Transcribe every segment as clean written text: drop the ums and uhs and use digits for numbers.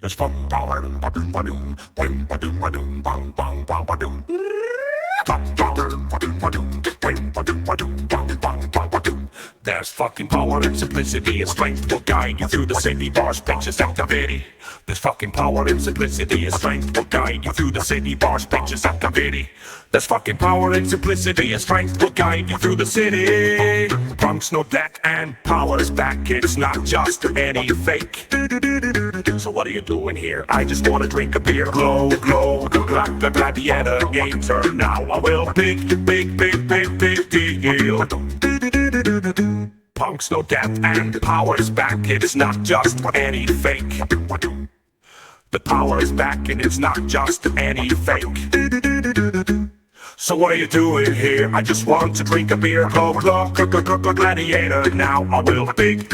There's fucking power in ba-doom ba-doom, bing ba-doom ba-doom, bang bang bang ba-doom. There's fucking power and simplicity and strength will guide you through the city. Bars, pictures, activity. There's fucking power and simplicity and strength will guide you through the city. Bars, pictures, activity. There's fucking power and simplicity and strength will guide you through the city. Punks know that and power's back. It's not just any fake. So what are you doing here? I just wanna drink a beer. Glow, glow, like the gladiator gator. Now I will big deal. Punks know death and power's back. It is not just any fake. The power is back and it's not just any fake. So what are you doing here? I just want to drink a beer. Glow, glow, gladiator. Now I will big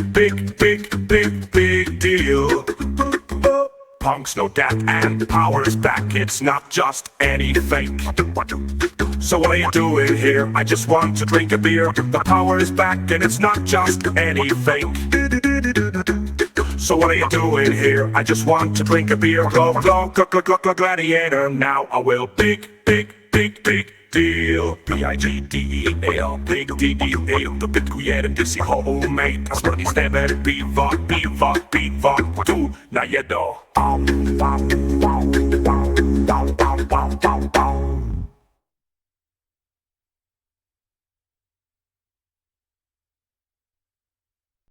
deal. Punks know death and power is back. It's not just any fake. So what are you doing here? I just want to drink a beer. The power is back and it's not just any fake. So what are you doing here? I just want to drink a beer. Glow, glow, gladiator. Now I will big deal. P-I-G-D-E-A-L, big D-D-A-L. The bitkujer si homemade. A smrtný steber, piva, tu na jedno.